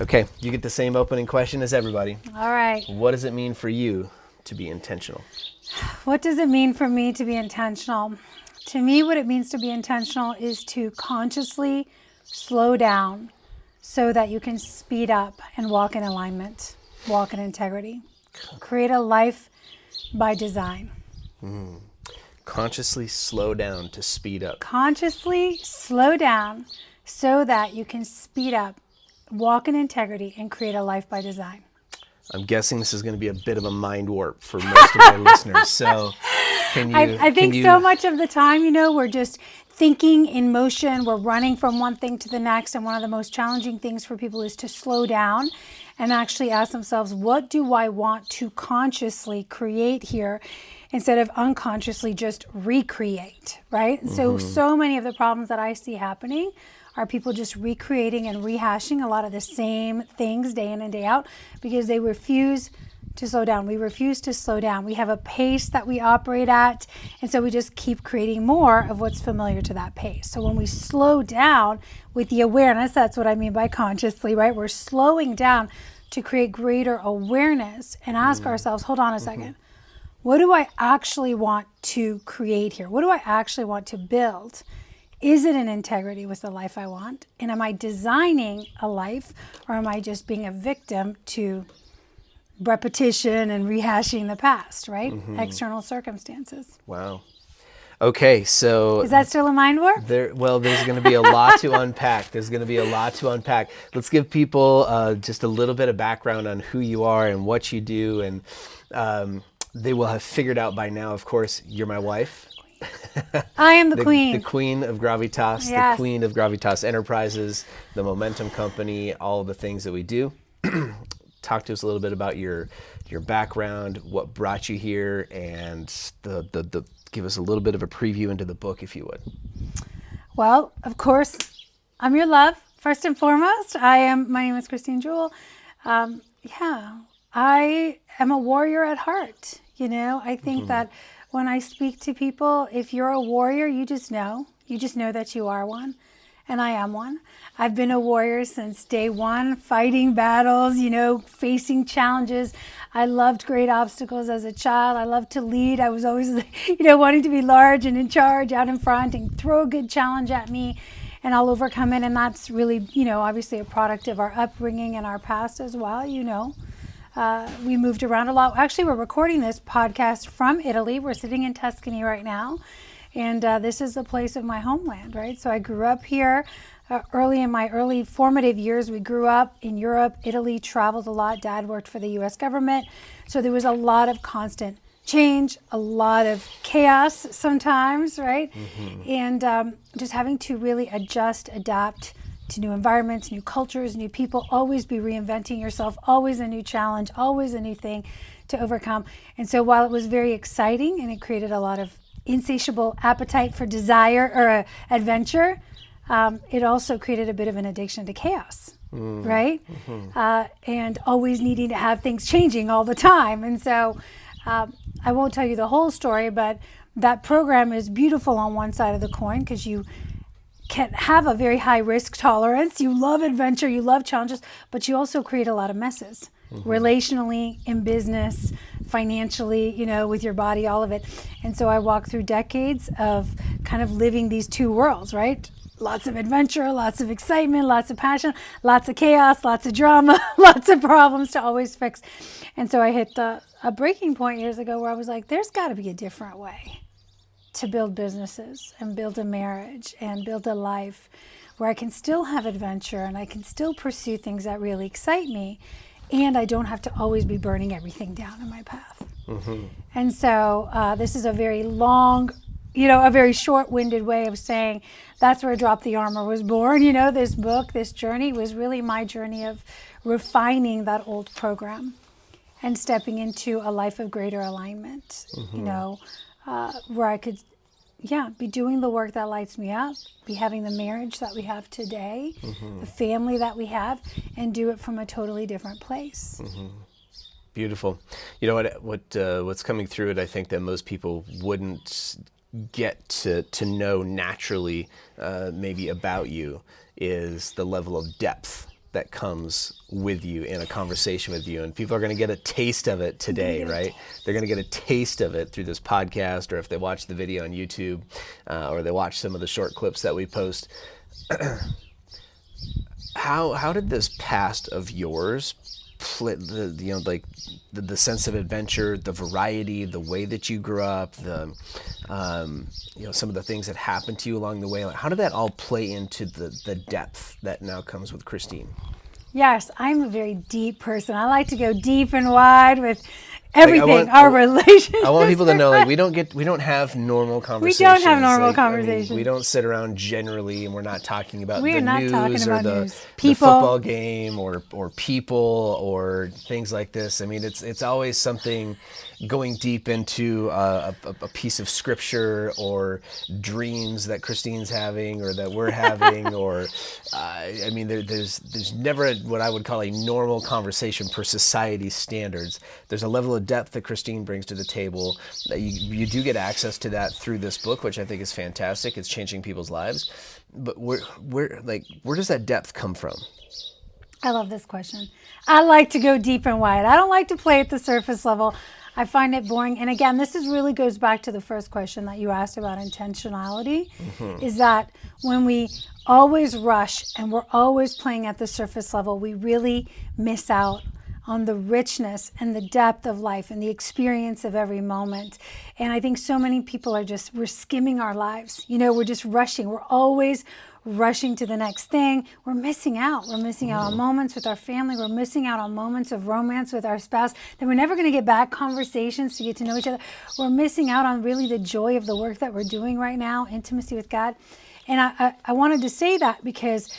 Okay, you get the same opening question as everybody. All right. What does it mean for you to be intentional? What does it mean for me to be intentional? To me, what it means to be intentional is to consciously slow down so that you can speed up and walk in alignment, walk in integrity, create a life by design. Consciously slow down to speed up. Consciously slow down so that you can speed up, walk in integrity, and create a life by design. I'm guessing this is going to be a bit of a mind warp for most of our listeners. So I think so much of the time, we're just thinking in motion. We're running from one thing to the next. And one of the most challenging things for people is to slow down and actually ask themselves, what do I want to consciously create here instead of unconsciously just recreate, right? Mm-hmm. So many of the problems that I see happening are people just recreating and rehashing a lot of the same things day in and day out because they refuse to slow down. We refuse to slow down. We have a pace that we operate at, and so we just keep creating more of what's familiar to that pace. So when we slow down with the awareness, that's what I mean by consciously, right? We're slowing down to create greater awareness and ask ourselves, hold on a second, what do I actually want to create here? What do I actually want to build? Is it in integrity with the life I want? And am I designing a life, or am I just being a victim to repetition and rehashing the past, right? External circumstances. Wow. Okay, so... Is that still a mind warp? There's going to be a lot to unpack. Let's give people just a little bit of background on who you are and what you do. And they will have figured out by now, of course, you're my wife. I am the queen. The queen of Gravitas, yes. The queen of Gravitas Enterprises, the Momentum Company, all the things that we do. Talk to us a little bit about your background, what brought you here, and the give us a little bit of a preview into the book, if you would. Well, of course, I'm your love. First and foremost, my name is Jewell. I am a warrior at heart. I think that when I speak to people, if you're a warrior, you just know that you are one. And I am one. I've been a warrior since day one, fighting battles, facing challenges. I loved great obstacles as a child. I loved to lead. I was always, wanting to be large and in charge out in front and throw a good challenge at me and I'll overcome it. And that's really, obviously a product of our upbringing and our past as well, We moved around a lot. Actually, we're recording this podcast from Italy. We're sitting in Tuscany right now. And this is the place of my homeland, right? So I grew up here in my early formative years. We grew up in Europe, Italy, traveled a lot. Dad worked for the U.S. government. So there was a lot of constant change, a lot of chaos sometimes, right? And just having to really adjust, adapt to new environments, new cultures, new people, always be reinventing yourself, always a new challenge, always a new thing to overcome. And so while it was very exciting and it created a lot of insatiable appetite for desire or adventure, it also created a bit of an addiction to chaos, right? And always needing to have things changing all the time. And so I won't tell you the whole story, but that program is beautiful on one side of the coin because you can have a very high risk tolerance. You love adventure, you love challenges, but you also create a lot of messes. Relationally, in business, financially, with your body, all of it. And so I walked through decades of kind of living these two worlds, right? Lots of adventure, lots of excitement, lots of passion, lots of chaos, lots of drama, lots of problems to always fix. And so I hit a breaking point years ago where I was like, there's got to be a different way to build businesses and build a marriage and build a life where I can still have adventure and I can still pursue things that really excite me. And I don't have to always be burning everything down in my path. And so this is a very long, a very short-winded way of saying that's where Drop the Armor was born. This book, this journey was really my journey of refining that old program and stepping into a life of greater alignment, where I could be doing the work that lights me up, be having the marriage that we have today, the family that we have, and do it from a totally different place. Beautiful. You know what's coming through it, I think that most people wouldn't get to know naturally, maybe about you, is the level of depth that comes with you in a conversation with you. And people are going to get a taste of it today, right? They're going to get a taste of it through this podcast, or if they watch the video on YouTube, or they watch some of the short clips that we post. How did this past of yours play the sense of adventure, the variety, the way that you grew up, some of the things that happened to you along the way? Like, how did that all play into the depth that now comes with Christine? Yes, I'm a very deep person. I like to go deep and wide with everything. Our relationship. I want people to know, like, we don't have normal conversations. We don't have normal conversations. We don't sit around generally, and we're not talking about the news or the football game or people or things like this. I mean, it's always something going deep into a piece of scripture or dreams that Christine's having or that we're having, or there's never what I would call a normal conversation per society's standards. There's a level of depth that Christine brings to the table that you do get access to that through this book, which I think is fantastic. It's changing people's lives. But where does that depth come from? I love this question. I like to go deep and wide. I don't like to play at the surface level. I find it boring. And again, this really goes back to the first question that you asked about intentionality, is that when we always rush and we're always playing at the surface level, we really miss out on the richness and the depth of life and the experience of every moment. And I think so many people we're skimming our lives. We're just rushing. We're always rushing to the next thing. We're missing out. We're missing out on moments with our family. We're missing out on moments of romance with our spouse that we're never going to get back, conversations to get to know each other. We're missing out on really the joy of the work that we're doing right now, intimacy with God. And I wanted to say that because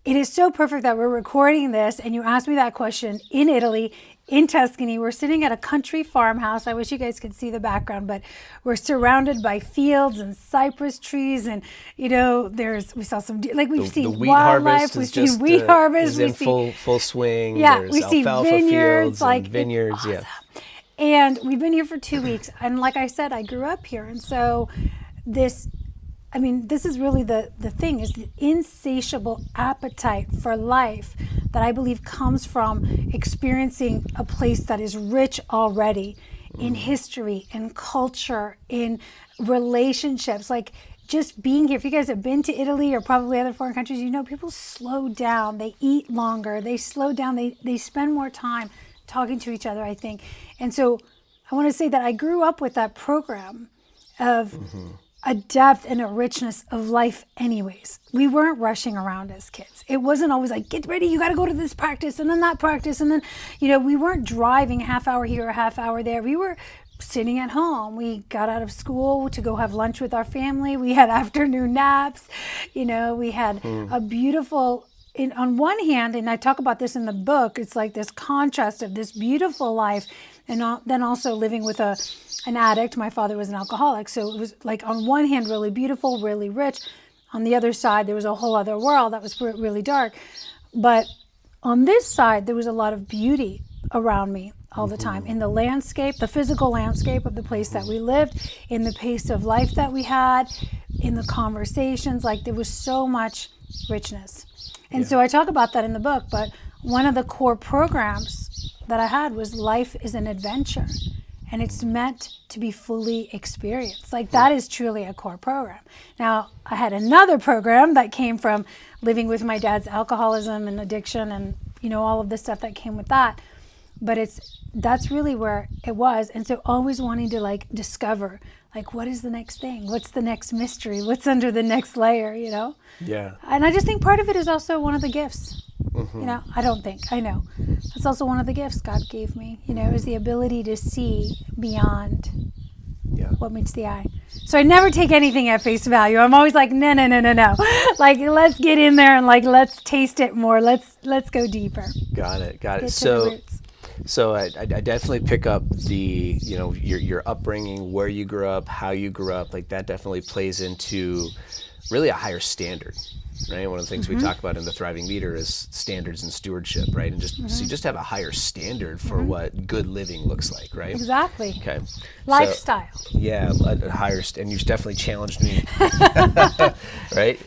it is so perfect that we're recording this and you asked me that question in Italy, in Tuscany. We're sitting at a country farmhouse. I wish you guys could see the background, but we're surrounded by fields and cypress trees, and we saw some we've seen the wheat wildlife. We've seen wheat harvest. Is in full swing. Yeah, There's we see vineyards, vineyards. Awesome. Yeah, and we've been here for 2 weeks. And like I said, I grew up here, and so this is really the thing, is the insatiable appetite for life that I believe comes from experiencing a place that is rich already in history, in culture, in relationships. Like just being here. If you guys have been to Italy or probably other foreign countries, people slow down. They eat longer. They slow down. They spend more time talking to each other, I think. And so I want to say that I grew up with that program of a depth and a richness of life anyways. We weren't rushing around as kids. It wasn't always like, get ready, you got to go to this practice and then that practice. And then, we weren't driving a half hour here, a half hour there. We were sitting at home. We got out of school to go have lunch with our family. We had afternoon naps. We had a beautiful, on one hand, and I talk about this in the book, it's like this contrast of this beautiful life and then also living with an addict. My father was an alcoholic. So it was like on one hand, really beautiful, really rich. On the other side, there was a whole other world that was really dark. But on this side, there was a lot of beauty around me all the time, in the landscape, the physical landscape of the place that we lived, in the pace of life that we had, in the conversations. Like there was so much richness. And so I talk about that in the book, but one of the core programs that I had was Life is an Adventure. And it's meant to be fully experienced. Like that is truly a core program. Now, I had another program that came from living with my dad's alcoholism and addiction and, all of the stuff that came with that. But that's really where it was. And so always wanting to discover, what is the next thing? What's the next mystery? What's under the next layer, Yeah. And I just think part of it is also one of the gifts. I know. That's also one of the gifts God gave me, is the ability to see beyond what meets the eye. So I never take anything at face value. I'm always like, no. Let's get in there and let's taste it more. Let's go deeper. Got it. Get So I definitely pick up the, your upbringing, where you grew up, how you grew up, that definitely plays into really a higher standard. right? One of the things we talk about in the Thriving Leader is standards and stewardship, right? And so you just have a higher standard for what good living looks like, right? Exactly. Okay. Lifestyle. So, yeah, a higher, and you've definitely challenged me, right?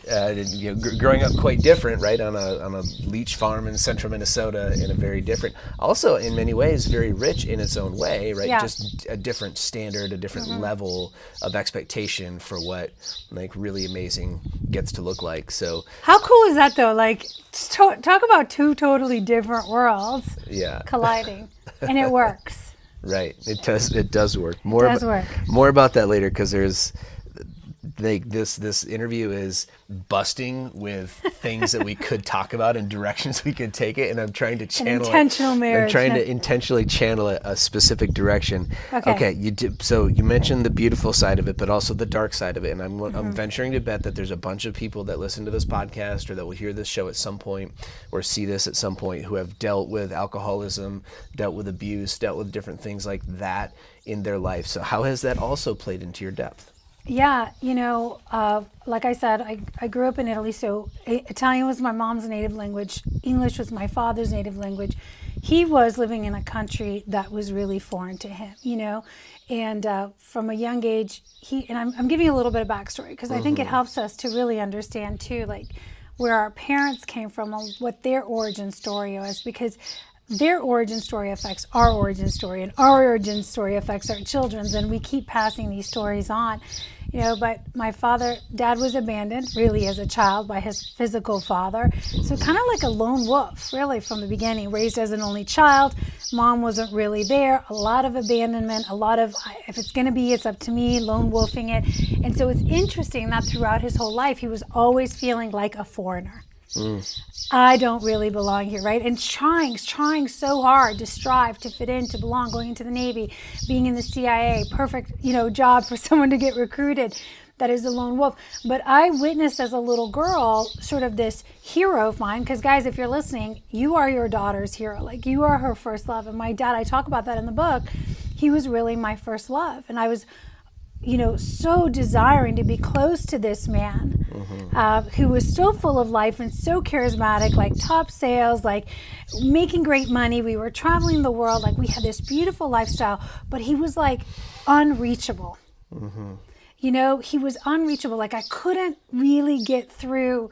Growing up quite different, right? On a leech farm in central Minnesota, in a very different, also in many ways very rich in its own way, right? Yeah. Just a different standard, a different level of expectation for what like really amazing gets to look like. So How cool is that though? Like, talk about two totally different worlds colliding, and it works. Right, it does work. More about that later, because there's this interview is busting with things that we could talk about and directions we could take it, and I'm trying to channel intentional marriage. I'm trying to intentionally channel it a specific direction. Okay. So you mentioned the beautiful side of it, but also the dark side of it, and I'm venturing to bet that there's a bunch of people that listen to this podcast or that will hear this show at some point or see this at some point who have dealt with alcoholism, dealt with abuse, dealt with different things like that in their life. So how has that also played into your depth? Yeah, like I said, I grew up in Italy, so Italian was my mom's native language. English was my father's native language. He was living in a country that was really foreign to him, and from a young age, I'm giving you a little bit of backstory because I think it helps us to really understand too, like where our parents came from and what their origin story was, because their origin story affects our origin story, and our origin story affects our children's, and we keep passing these stories on, but my dad was abandoned really as a child by his physical father, so kind of like a lone wolf really from the beginning, raised as an only child. Mom wasn't really there, a lot of abandonment, a lot of if it's going to be, it's up to me, lone wolfing it. And so it's interesting that throughout his whole life he was always feeling like a foreigner. I don't really belong here, right? And trying so hard to strive to fit in, to belong, going into the Navy, being in the CIA, perfect, job for someone to get recruited. That is a lone wolf. But I witnessed as a little girl sort of this hero of mine, because guys, if you're listening, you are your daughter's hero. Like, you are her first love. And my dad, I talk about that in the book, he was really my first love. And I was so desiring to be close to this man who was so full of life and so charismatic, like top sales, like making great money. We were traveling the world, like we had this beautiful lifestyle, but he was like unreachable. He was unreachable. Like I couldn't really get through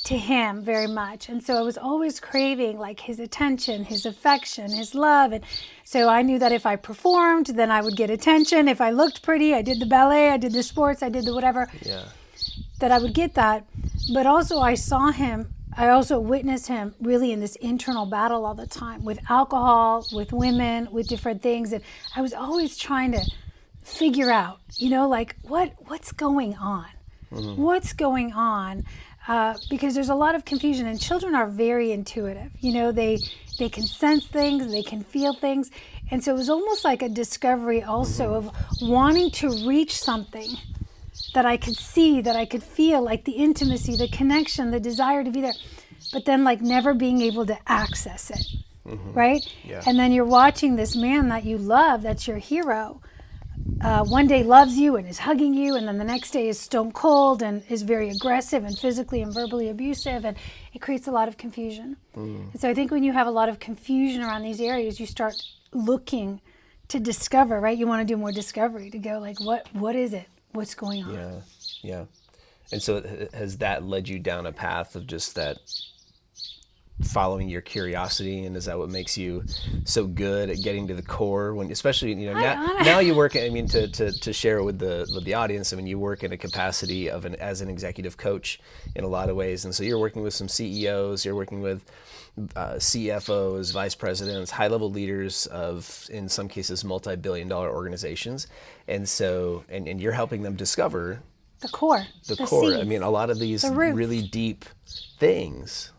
to him very much. And so I was always craving like his attention, his affection, his love. And so I knew that if I performed, then I would get attention. If I looked pretty, I did the ballet, I did the sports, I did the whatever, that I would get that. But also I also witnessed him really in this internal battle all the time with alcohol, with women, with different things. And I was always trying to figure out, like what's going on? What's going on? Because there's a lot of confusion, and children are very intuitive. They can sense things, they can feel things. And so it was almost like a discovery also of wanting to reach something that I could see, that I could feel, like the intimacy, the connection, the desire to be there, but then like never being able to access it, right? Yeah. And then you're watching this man that you love, that's your hero, one day loves you and is hugging you, and then the next day is stone cold and is very aggressive and physically and verbally abusive, and it creates a lot of confusion. And so I think when you have a lot of confusion around these areas, you start looking to discover, right? You want to do more discovery, to go like, what is it? What's going on? Yeah. And so has that led you down a path of just that following your curiosity, and is that what makes you so good at getting to the core, when especially now you work, to share it with the audience, you work in a capacity of as an executive coach in a lot of ways, and so you're working with some CEOs, you're working with CFOs, vice presidents, high-level leaders of, in some cases, multi-billion-dollar organizations, and so and you're helping them discover the core, the core. Seeds, a lot of these really deep things.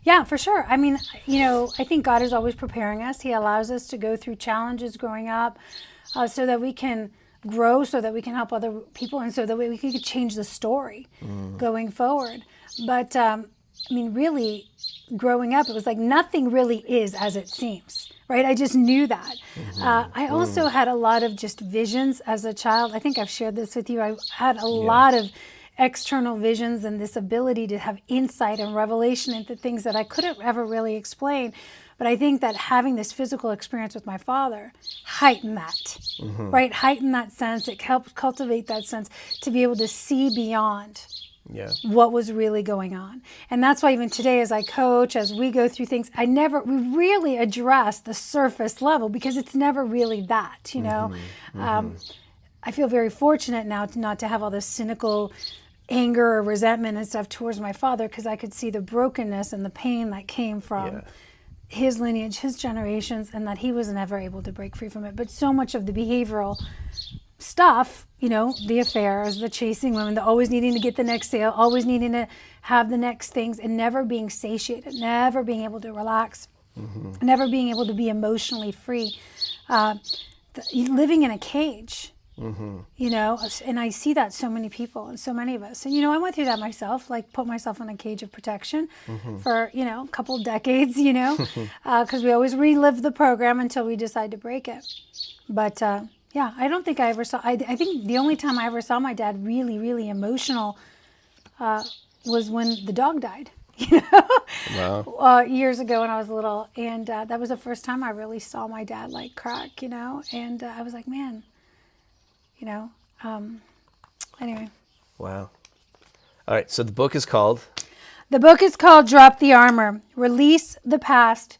Yeah, for sure. I think God is always preparing us. He allows us to go through challenges growing up so that we can grow, so that we can help other people, and so that we can change the story going forward. But really, growing up, it was like nothing really is as it seems, right? I just knew that. I also had a lot of just visions as a child. I think I've shared this with you. I had a lot of external visions and this ability to have insight and revelation into things that I couldn't ever really explain. But I think that having this physical experience with my father heightened that, right? Heightened that sense. It helped cultivate that sense to be able to see beyond what was really going on. And that's why even today as I coach, as we go through things, we really address the surface level because it's never really that, you know. I feel very fortunate now not to have all this cynical anger or resentment and stuff towards my father, because I could see the brokenness and the pain that came from his lineage, his generations, and that he was never able to break free from it. But so much of the behavioral stuff, you know, the affairs, the chasing women, the always needing to get the next sale, always needing to have the next things, and never being satiated, never being able to relax, never being able to be emotionally free, living in a cage. You know, and I see that so many people and so many of us. And, you know, I went through that myself, like put myself in a cage of protection for, you know, a couple decades, you know, because we always relive the program until we decide to break it. But, yeah, I don't think I ever saw, I think the only time I ever saw my dad really, really emotional was when the dog died, you know, years ago when I was little. And that was the first time I really saw my dad like crack, you know, and I was like, man. You know, anyway. Wow. All right. So the book is called? The book is called Drop the Armor, Release the Past,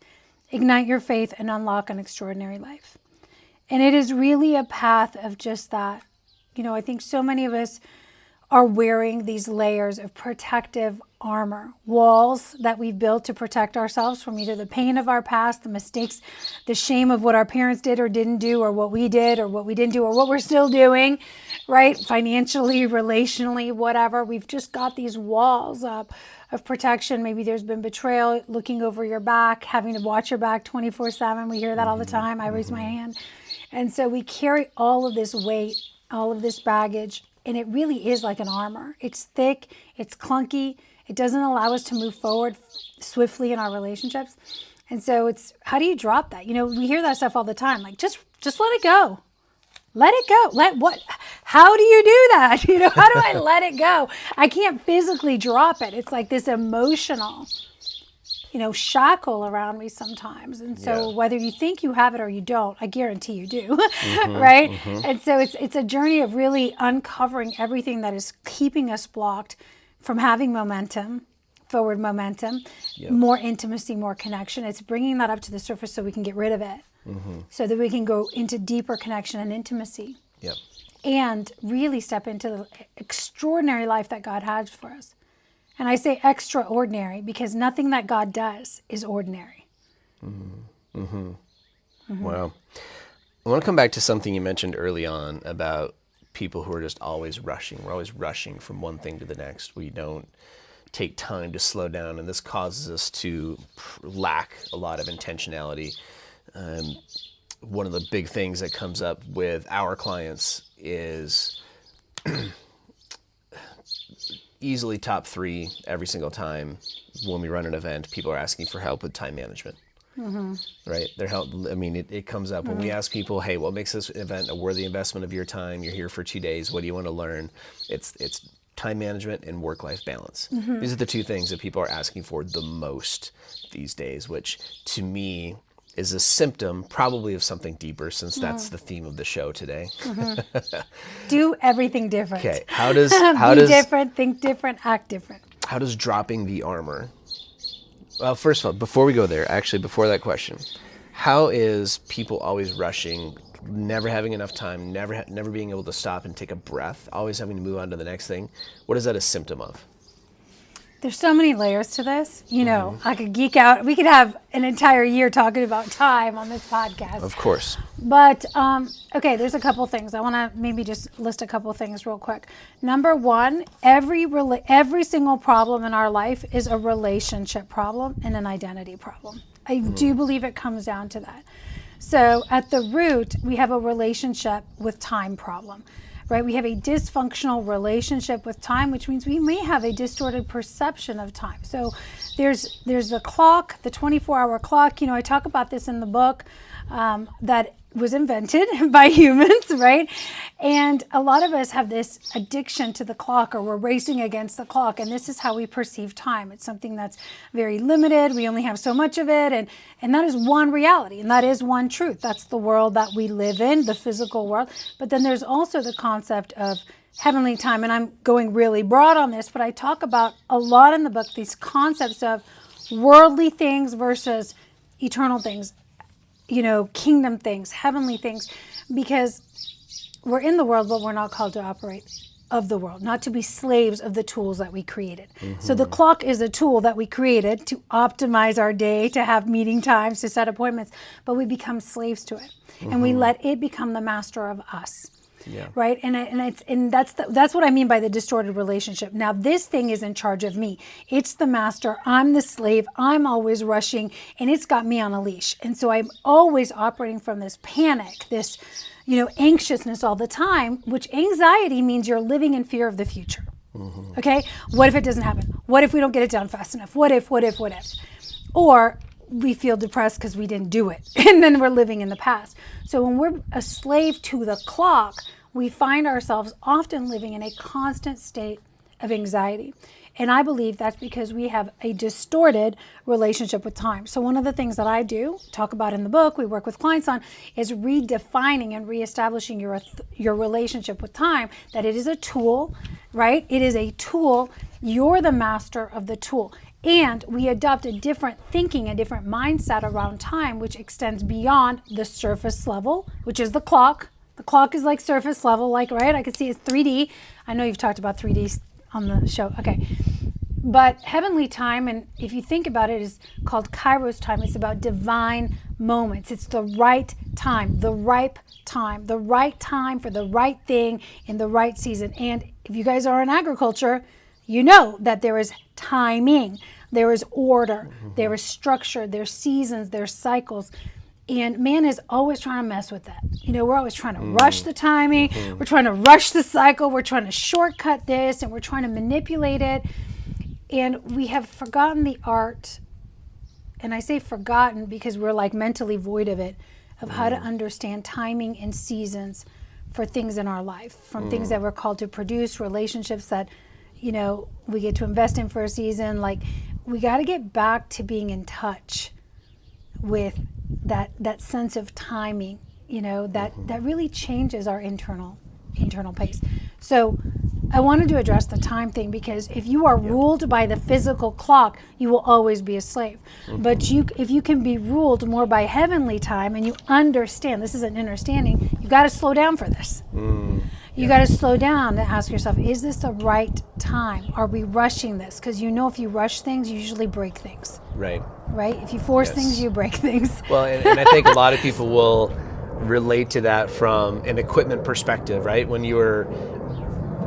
Ignite Your Faith, and Unlock an Extraordinary Life. And it is really a path of just that. You know, I think so many of us are wearing these layers of protective armor, walls that we've built to protect ourselves from either the pain of our past, the mistakes, the shame of what our parents did or didn't do, or what we did or what we didn't do, or what we're still doing, right? Financially, relationally, whatever. We've just got these walls up of protection. Maybe there's been betrayal, looking over your back, having to watch your back 24/7. We hear that all the time. I raise my hand. And so we carry all of this weight, all of this baggage, and it really is like an armor. It's thick, it's clunky, it doesn't allow us to move forward swiftly in our relationships. And so it's, how do you drop that? You know, we hear that stuff all the time, like just let it go. Let it go. How do you do that? You know, how do I let it go? I can't physically drop it. It's like this emotional, you know, shackle around me sometimes. And so whether you think you have it or you don't, I guarantee you do, right? And so it's a journey of really uncovering everything that is keeping us blocked from having momentum, forward momentum, more intimacy, more connection. It's bringing that up to the surface so we can get rid of it, so that we can go into deeper connection and intimacy, and really step into the extraordinary life that God has for us. And I say extraordinary because nothing that God does is ordinary. Wow. I want to come back to something you mentioned early on about people who are just always rushing. We're always rushing from one thing to the next. We don't take time to slow down, and this causes us to lack a lot of intentionality. One of the big things that comes up with our clients is easily top 3 every single time when we run an event. People are asking for help with time management. Right? It comes up when we ask people, hey, what makes this event a worthy investment of your time? You're here for 2 days. What do you want to learn? It's time management and work-life balance. These are the 2 things that people are asking for the most these days, which to me is a symptom probably of something deeper, since that's the theme of the show today. Do everything different. Okay. How does be different, think different, act different. How does dropping the armor? Well, first of all, before we go there, actually, before that question, how is people always rushing, never having enough time, never being able to stop and take a breath, always having to move on to the next thing? What is that a symptom of? There's so many layers to this. You know, I could geek out. We could have an entire year talking about time on this podcast. Of course. But, okay, there's a couple things. I want to maybe just list a couple things real quick. Number one, every single problem in our life is a relationship problem and an identity problem. I do believe it comes down to that. So at the root, we have a relationship with time problem. Right? We have a dysfunctional relationship with time, which means we may have a distorted perception of time. So there's the clock, the 24-hour clock. You know, I talk about this in the book, that was invented by humans, right? And a lot of us have this addiction to the clock, or we're racing against the clock. And this is how we perceive time. It's something that's very limited. We only have so much of it. And that is one reality. And that is one truth. That's the world that we live in, the physical world. But then there's also the concept of heavenly time. And I'm going really broad on this, but I talk about a lot in the book, these concepts of worldly things versus eternal things, kingdom things, heavenly things, because we're in the world, but we're not called to operate of the world, not to be slaves of the tools that we created. So the clock is a tool that we created to optimize our day, to have meeting times, to set appointments, but we become slaves to it. And we let it become the master of us. Yeah. Right. And that's what I mean by the distorted relationship. Now, this thing is in charge of me. It's the master. I'm the slave. I'm always rushing, and it's got me on a leash. And so I'm always operating from this panic, this, anxiousness all the time, which anxiety means you're living in fear of the future. Okay. What if it doesn't happen? What if we don't get it done fast enough? What if? Or we feel depressed because we didn't do it. And then we're living in the past. So when we're a slave to the clock, we find ourselves often living in a constant state of anxiety. And I believe that's because we have a distorted relationship with time. So one of the things that I do, talk about in the book, we work with clients on, is redefining and reestablishing your relationship with time, that it is a tool, right? It is a tool. You're the master of the tool. And we adopt a different thinking, a different mindset around time, which extends beyond the surface level, which is the clock. The clock is like surface level, right? I can see it's 3D. I know you've talked about 3D on the show. Okay. But heavenly time, and if you think about it, is called Kairos time. It's about divine moments. It's the right time, the ripe time, the right time for the right thing in the right season. And if you guys are in agriculture, you know that there is timing, there is order, there is structure, there's seasons, there's cycles. And man is always trying to mess with that. We're always trying to rush the timing, we're trying to rush the cycle, we're trying to shortcut this, and we're trying to manipulate it. And we have forgotten the art, and I say forgotten because we're like mentally void of it, of how to understand timing and seasons for things in our life, from things that we're called to produce, relationships that we get to invest in for a season. Like, we got to get back to being in touch with that sense of timing, that really changes our internal pace. So I wanted to address the time thing, because if you are ruled by the physical clock, you will always be a slave. But if you can be ruled more by heavenly time, and you understand, this is an understanding, you got to slow down for this. You got to slow down and ask yourself, is this the right time? Are we rushing this? Because if you rush things, you usually break things. Right? If you force things, you break things. Well, and I think a lot of people will relate to that from an equipment perspective, right? When you're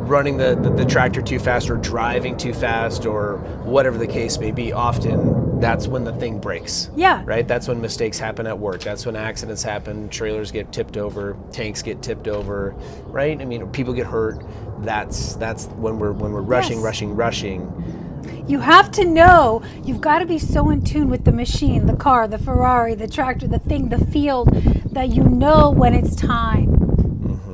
running the tractor too fast, or driving too fast, or whatever the case may be, often that's when the thing breaks. Yeah. Right? That's when mistakes happen at work. That's when accidents happen, trailers get tipped over, tanks get tipped over, right? I mean, people get hurt. That's when we're rushing. You have to know, you've got to be so in tune with the machine, the car, the Ferrari, the tractor, the thing, the field, that you know when it's time.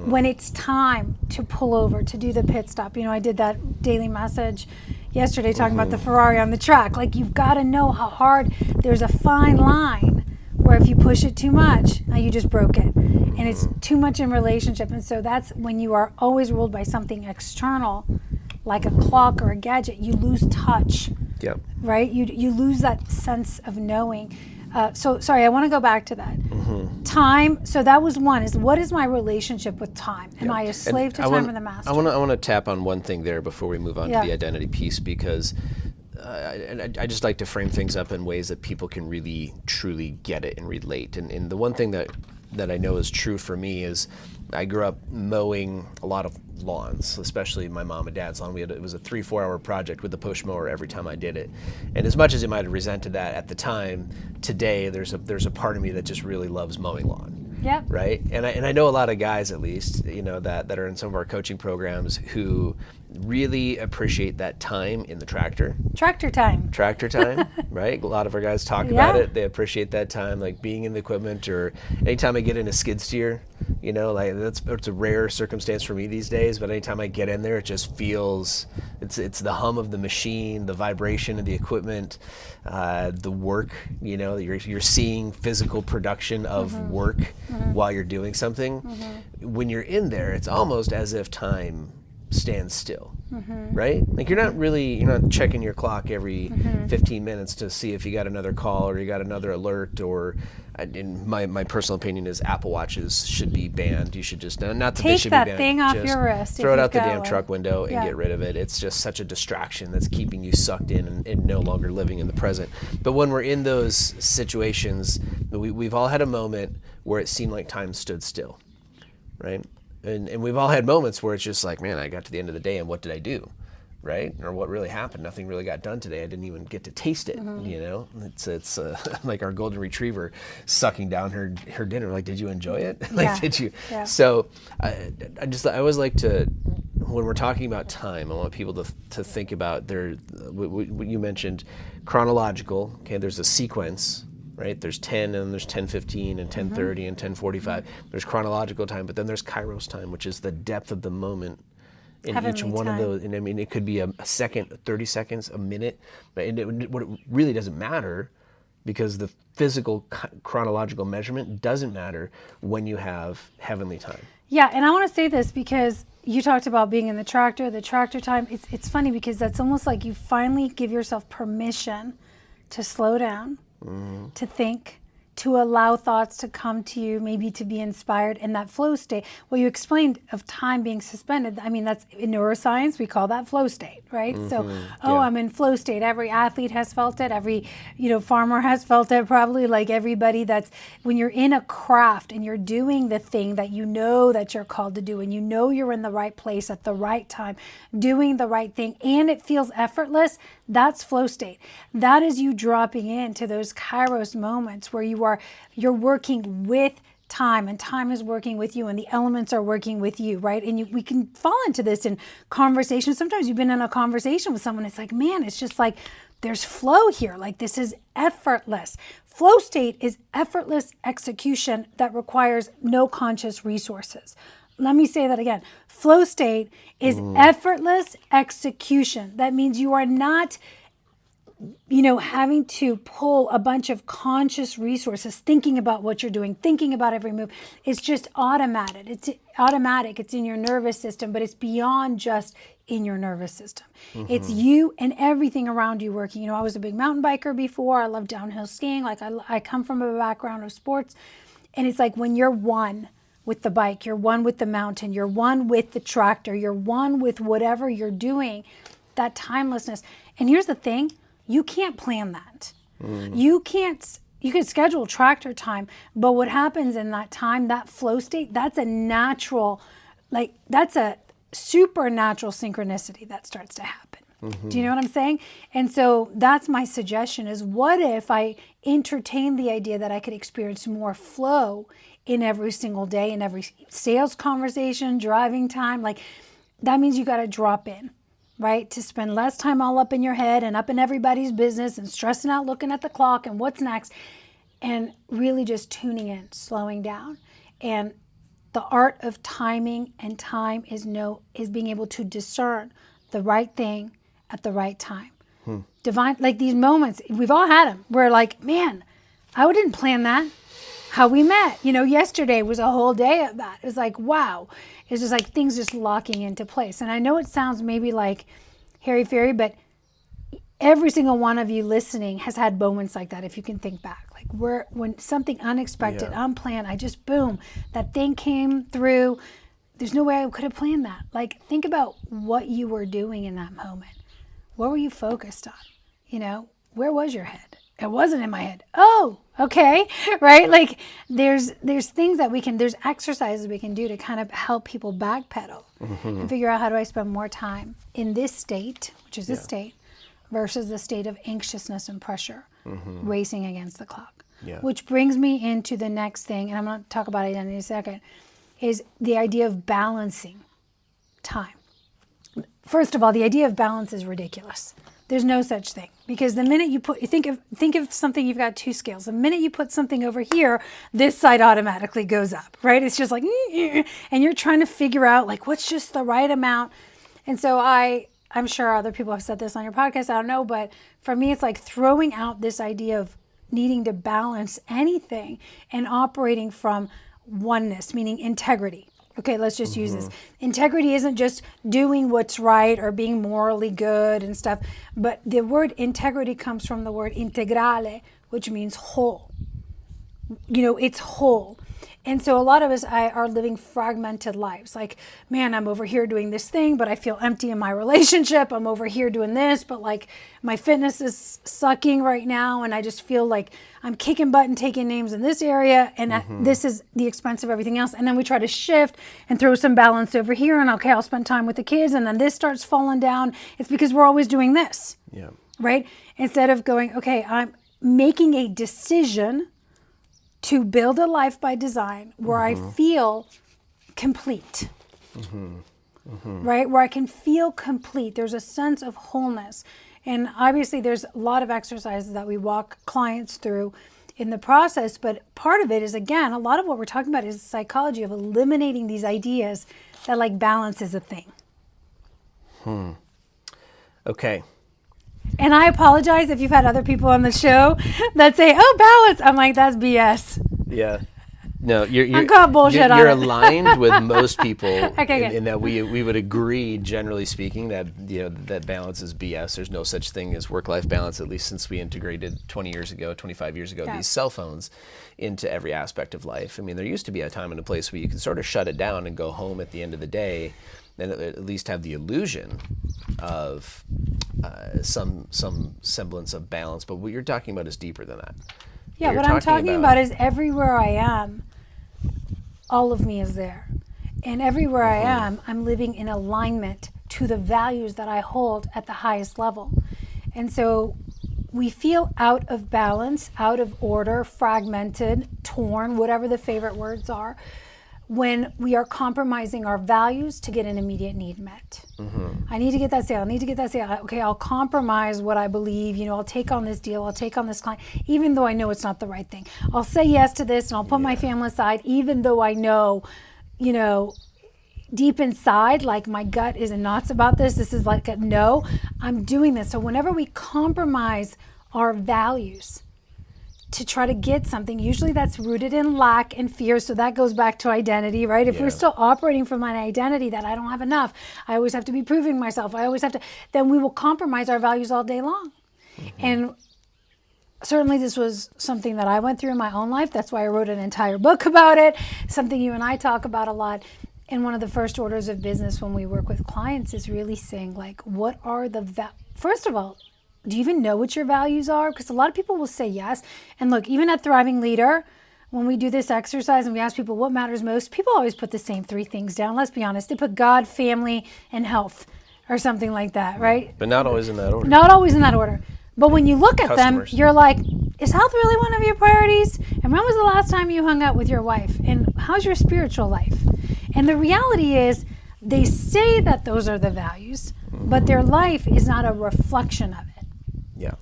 When it's time to pull over, to do the pit stop. I did that daily message yesterday talking about the Ferrari on the track. Like, you've got to know how hard, there's a fine line where if you push it too much, now you just broke it. And it's too much in relationship. And so that's when you are always ruled by something external, like a clock or a gadget, you lose touch. Yep. Right? You lose that sense of knowing. So sorry, I want to go back to that. Time. So that was one. Is what is my relationship with time? Am I a slave to time or the master? I want to tap on one thing there before we move on to the identity piece, because I just like to frame things up in ways that people can really truly get it and relate. And the one thing that I know is true for me is I grew up mowing a lot of lawns, especially my mom and dad's lawn. It was a 3-4 hour project with the push mower every time I did it. And as much as I might have resented that at the time, today there's a part of me that just really loves mowing lawn. Yep. Right. And I know a lot of guys, at least, that are in some of our coaching programs who really appreciate that time in the tractor. Tractor time. Tractor time, right? A lot of our guys talk about it. They appreciate that time, like being in the equipment, or anytime I get in a skid steer, like it's a rare circumstance for me these days, but anytime I get in there, it just feels, it's the hum of the machine, the vibration of the equipment, the work, you're seeing physical production of work while you're doing something. When you're in there, it's almost as if time stands still, right? Like you're not checking your clock every 15 minutes to see if you got another call or you got another alert, or in my personal opinion is Apple Watches should be banned. You should just, not that they should be banned. Take that thing off just your wrist. throw it out the damn truck window and get rid of it. It's just such a distraction that's keeping you sucked in and no longer living in the present. But when we're in those situations, we've all had a moment where it seemed like time stood still, right? And we've all had moments where it's just like, man, I got to the end of the day and what did I do, right? Or what really happened? Nothing really got done today. I didn't even get to taste it, It's like our golden retriever sucking down her dinner. Like, did you enjoy it? Did you? Yeah. So I always like to, when we're talking about time, I want people to think about what you mentioned, chronological. Okay, there's a sequence. Right? There's 10 and there's 10:15 and 10:30 and 10:45. There's chronological time, but then there's kairos time, which is the depth of the moment in Heavenly each one time. of those. And I mean, it could be a second, 30 seconds, a minute, but what it really doesn't matter, because the physical chronological measurement doesn't matter when you have heavenly time. Yeah, and I want to say this because you talked about being in the tractor time. It's funny because that's almost like you finally give yourself permission to slow down, to think, to allow thoughts to come to you, maybe to be inspired in that flow state. What you explained of time being suspended, I mean, that's in neuroscience, we call that flow state, right? So, I'm in flow state. Every athlete has felt it. Every, farmer has felt it, probably, like everybody. That's when you're in a craft and you're doing the thing that you know that you're called to do, and you're in the right place at the right time, doing the right thing, and it feels effortless. That's flow state. That is you dropping into those kairos moments where you're working with time, and time is working with you, and the elements are working with you, right? And we can fall into this in conversation. Sometimes you've been in a conversation with someone, it's like, man, it's just like there's flow here. Like, this is effortless. Flow state is effortless execution that requires no conscious resources. Let me say that again. Flow state is effortless execution. That means you are not, having to pull a bunch of conscious resources, thinking about what you're doing, thinking about every move. It's just automatic. It's automatic. It's in your nervous system, but it's beyond just in your nervous system. It's you and everything around you working. I was a big mountain biker before. I love downhill skiing. Like, I come from a background of sports, and it's like when you're one with the bike, you're one with the mountain, you're one with the tractor, you're one with whatever you're doing, that timelessness. And here's the thing, you can't plan that. You can schedule tractor time, but what happens in that time, that flow state, that's a natural, that's a supernatural synchronicity that starts to happen. Do you know what I'm saying? And so that's my suggestion is, what if I entertain the idea that I could experience more flow in every single day, in every sales conversation, driving time? Like, that means you got to drop in, right? To spend less time all up in your head and up in everybody's business and stressing out, looking at the clock and what's next, and really just tuning in, slowing down. And the art of timing and time is being able to discern the right thing at the right time. Divine, like these moments, we've all had them. We're like, man, I didn't plan that. How we met, yesterday was a whole day of that. It was like, wow. It's just like things just locking into place. And I know it sounds maybe like hairy-fairy, but every single one of you listening has had moments like that, if you can think back. Like, when something unexpected, unplanned, boom, that thing came through. There's no way I could have planned that. Like, think about what you were doing in that moment. What were you focused on? Where was your head? It wasn't in my head. Oh, okay, right? Like, there's things that there's exercises we can do to kind of help people backpedal and figure out, how do I spend more time in this state, which is this state, versus the state of anxiousness and pressure, racing against the clock. Yeah. Which brings me into the next thing, and I'm going to talk about identity in a second, is the idea of balancing time. First of all, the idea of balance is ridiculous. There's no such thing, because the minute you think of something, you've got two scales. The minute you put something over here, this side automatically goes up, right? It's just like, and you're trying to figure out like what's just the right amount. And so I'm sure other people have said this on your podcast, I don't know, but for me, it's like throwing out this idea of needing to balance anything and operating from oneness, meaning integrity. Okay, let's just use this. Integrity isn't just doing what's right or being morally good and stuff, but the word integrity comes from the word integrale, which means whole. It's whole. And so a lot of us are living fragmented lives. Like, man, I'm over here doing this thing, but I feel empty in my relationship. I'm over here doing this, but like my fitness is sucking right now. And I just feel like I'm kicking butt and taking names in this area. And this is the expense of everything else. And then we try to shift and throw some balance over here. And okay, I'll spend time with the kids. And then this starts falling down. It's because we're always doing this. Yeah. Right? Instead of going, okay, I'm making a decision to build a life by design where I feel complete, right? Where I can feel complete. There's a sense of wholeness. And obviously there's a lot of exercises that we walk clients through in the process, but part of it is, again, a lot of what we're talking about is the psychology of eliminating these ideas that like balance is a thing. Okay. And I apologize if you've had other people on the show that say, "Oh, balance." I'm like, that's BS. Yeah. No, I'm calling bullshit on you're it. aligned with most people Okay, in that we would agree, generally speaking, that that balance is BS. There's no such thing as work-life balance, at least since we integrated 25 years ago, these cell phones into every aspect of life. I mean, there used to be a time and a place where you could sort of shut it down and go home at the end of the day, and at least have the illusion of some semblance of balance. But what you're talking about is deeper than that. Yeah, what I'm talking about is everywhere I am, all of me is there. And everywhere I am, I'm living in alignment to the values that I hold at the highest level. And so we feel out of balance, out of order, fragmented, torn, whatever the favorite words are, when we are compromising our values to get an immediate need met. I need to get that sale. Okay, I'll compromise what I believe. I'll take on this deal. I'll take on this client, even though I know it's not the right thing. I'll say yes to this and I'll put my family aside, even though I know, deep inside, like my gut is in knots about this. This is like a no, I'm doing this. So whenever we compromise our values to try to get something, usually that's rooted in lack and fear. So that goes back to identity, right? If we're still operating from an identity that I don't have enough, I always have to be proving myself, I always have to, then we will compromise our values all day long. And certainly this was something that I went through in my own life. That's why I wrote an entire book about it, something you and I talk about a lot. And one of the first orders of business when we work with clients is really saying, like, what are first of all, do you even know what your values are? Because a lot of people will say yes. And look, even at Thriving Leader, when we do this exercise and we ask people what matters most, people always put the same three things down. Let's be honest. They put God, family, and health or something like that, right? But not always in that order. Not always in that order. But when you look at them, you're like, is health really one of your priorities? And when was the last time you hung out with your wife? And how's your spiritual life? And the reality is, they say that those are the values, but their life is not a reflection of it. Yeah.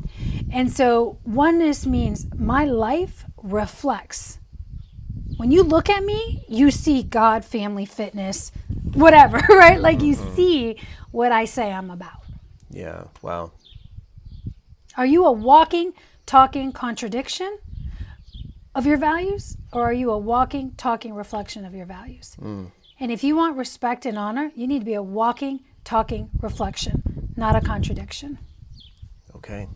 And so oneness means my life reflects. When you look at me, you see God, family, fitness, whatever, right? Like you see what I say I'm about. Yeah. Wow. Are you a walking, talking contradiction of your values? Or are you a walking, talking reflection of your values? And if you want respect and honor, you need to be a walking, talking reflection, not a contradiction. Okay.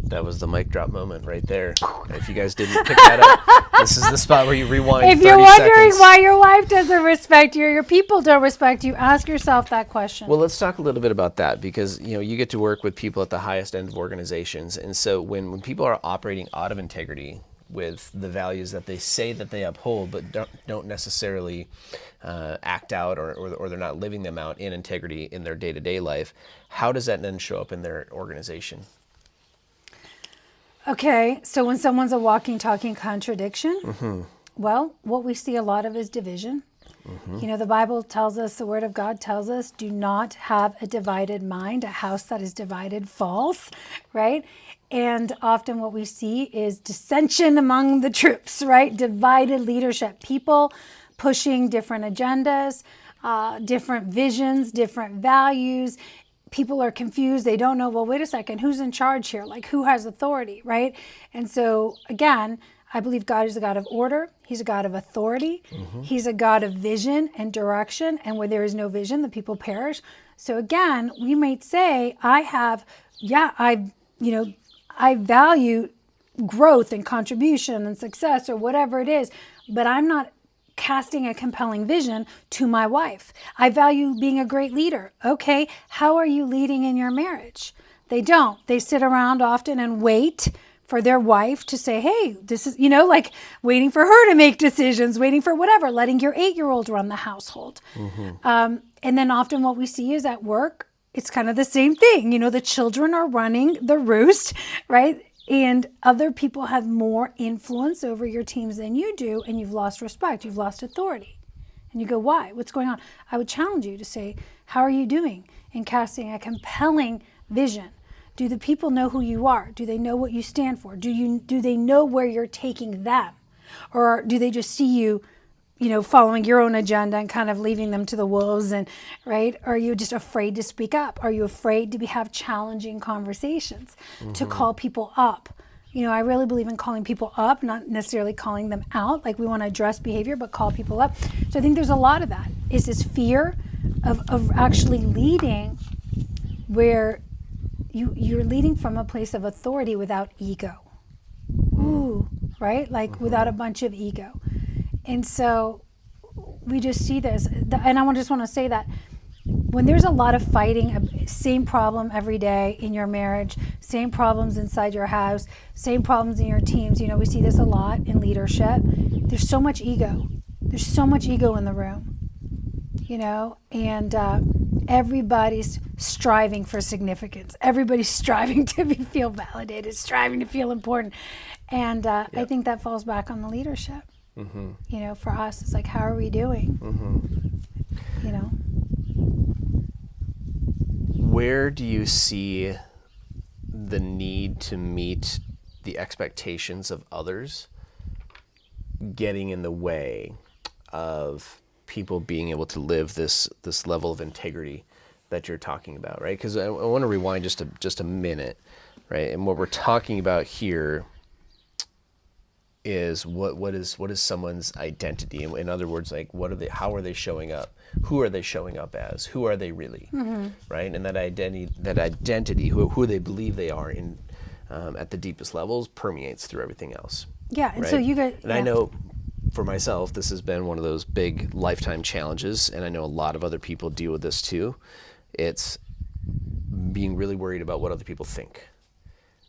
That was the mic drop moment right there. If you guys didn't pick that up, this is the spot where you rewind 30 seconds. If you're wondering seconds. why your wife doesn't respect you or your people don't respect you, ask yourself that question. Well, let's talk a little bit about that, because you get to work with people at the highest end of organizations. And so when people are operating out of integrity with the values that they say that they uphold, but don't necessarily act out or they're not living them out in integrity in their day-to-day life, how does that then show up in their organization? Okay, so when someone's a walking, talking contradiction, well, what we see a lot of is division. You know, the Bible tells us, the Word of God tells us, do not have a divided mind. A house that is divided falls, right? And often what we see is dissension among the troops, right? Divided leadership, people pushing different agendas, different visions, different values. People are confused. They don't know, well, wait a second, who's in charge here? Like, who has authority, right? And so, again, I believe God is a God of order. He's a God of authority. He's a God of vision and direction. And where there is no vision, the people perish. So again, we might say, I value growth and contribution and success or whatever it is, but I'm not casting a compelling vision to my wife. I value being a great leader. Okay, how are you leading in your marriage? They don't. They sit around often and wait for their wife to say, hey, this is, like waiting for her to make decisions, waiting for whatever, letting your 8-year-old run the household. And then often what we see is at work, it's kind of the same thing. The children are running the roost, right? And other people have more influence over your teams than you do, and you've lost respect, you've lost authority. And you go, why? What's going on? I would challenge you to say, how are you doing in casting a compelling vision? Do the people know who you are? Do they know what you stand for? Do they know where you're taking them? Or do they just see you, following your own agenda and kind of leaving them to the wolves? And right? Are you just afraid to speak up? Are you afraid to have challenging conversations, to call people up? I really believe in calling people up, not necessarily calling them out. Like we want to address behavior, but call people up. So I think there's a lot of that. Is this fear of actually leading where you're leading from a place of authority without ego. Ooh, right? Like without a bunch of ego. And so we just see this. And I just want to say that when there's a lot of fighting, same problem every day in your marriage, same problems inside your house, same problems in your teams, we see this a lot in leadership. There's so much ego. There's so much ego in the room, and everybody's striving for significance. Everybody's striving to feel validated, striving to feel important. And I think that falls back on the leadership. For us, it's like, how are we doing? Where do you see the need to meet the expectations of others getting in the way of people being able to live this level of integrity that you're talking about, right? Because I want to rewind just a minute, right? And what we're talking about here is what is someone's identity? In other words, like how are they showing up? Who are they showing up as? Who are they really? Right? And that identity, who they believe they are in at the deepest levels permeates through everything else. Yeah, and right? so you guys, and I know for myself, this has been one of those big lifetime challenges, and I know a lot of other people deal with this too. It's being really worried about what other people think.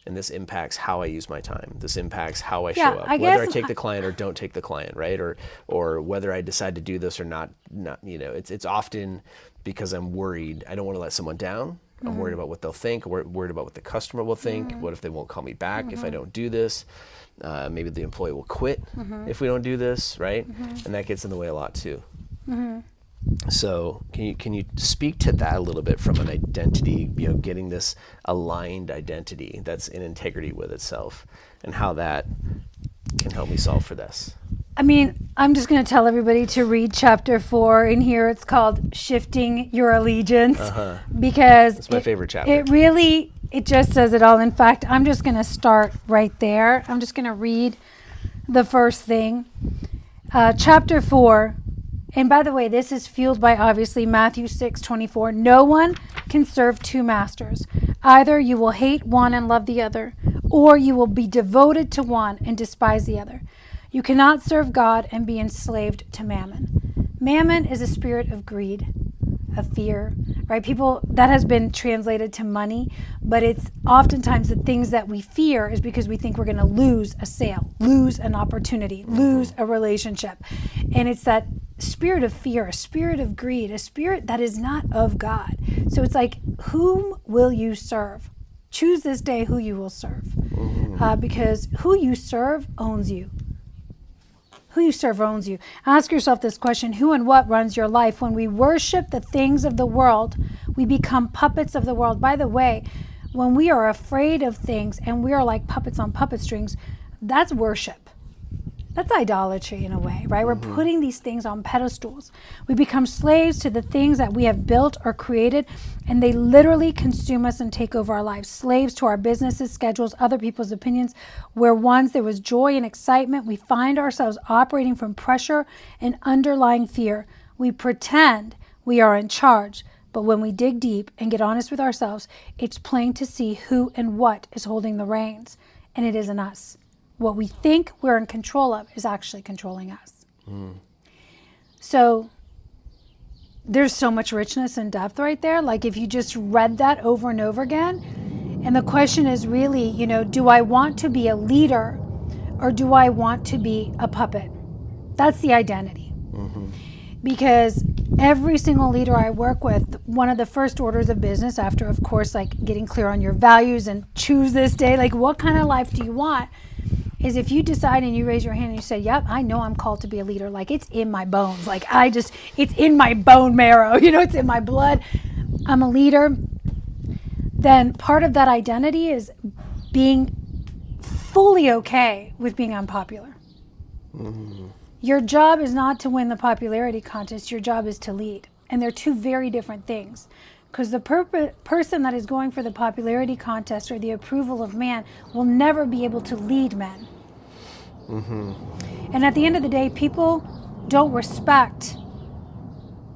And this impacts how I use my time. This impacts how I show up, whether I take the client or don't take the client, right? Or whether I decide to do this or not. It's often because I'm worried. I don't want to let someone down. I'm worried about what they'll think. Or worried about what the customer will think. What if they won't call me back if I don't do this? Maybe the employee will quit if we don't do this, right? And that gets in the way a lot too. So can you speak to that a little bit from an identity, getting this aligned identity that's in integrity with itself, and how that can help me solve for this? I mean, I'm just going to tell everybody to read chapter 4 in here. It's called Shifting Your Allegiance, because it's my favorite chapter. It just says it all. In fact, I'm just going to start right there. I'm just going to read the first thing. Chapter 4. And by the way, this is fueled by obviously Matthew 6:24. No one can serve two masters. Either you will hate one and love the other, or you will be devoted to one and despise the other. You cannot serve God and be enslaved to mammon. Mammon is a spirit of greed, of fear, right? People, that has been translated to money, but it's oftentimes the things that we fear is because we think we're going to lose a sale, lose an opportunity, lose a relationship. And it's that spirit of fear, a spirit of greed, a spirit that is not of God. So it's like, whom will you serve? Choose this day who you will serve. because who you serve owns you. Who you serve owns you. Ask yourself this question: who and what runs your life? When we worship the things of the world, we become puppets of the world. By the way, when we are afraid of things and we are like puppets on puppet strings, that's worship. That's idolatry in a way, right? We're putting these things on pedestals. We become slaves to the things that we have built or created, and they literally consume us and take over our lives. Slaves to our businesses, schedules, other people's opinions. Where once there was joy and excitement, we find ourselves operating from pressure and underlying fear. We pretend we are in charge, but when we dig deep and get honest with ourselves, it's plain to see who and what is holding the reins, and it isn't us. What we think we're in control of is actually controlling us. So there's so much richness and depth right there. Like if you just read that over and over again, and the question is really, you know, do I want to be a leader or do I want to be a puppet? That's the identity. Because every single leader I work with, one of the first orders of business after, of course, like getting clear on your values and choose this day, like what kind of life do you want? Is if you decide and you raise your hand and you say, yep, I know I'm called to be a leader. Like it's in my bones. Like it's in my bone marrow. You know, it's in my blood. I'm a leader. Then part of that identity is being fully okay with being unpopular. Your job is not to win the popularity contest. Your job is to lead. And they're two very different things. Because the person that is going for the popularity contest or the approval of man will never be able to lead men. And at the end of the day, people don't respect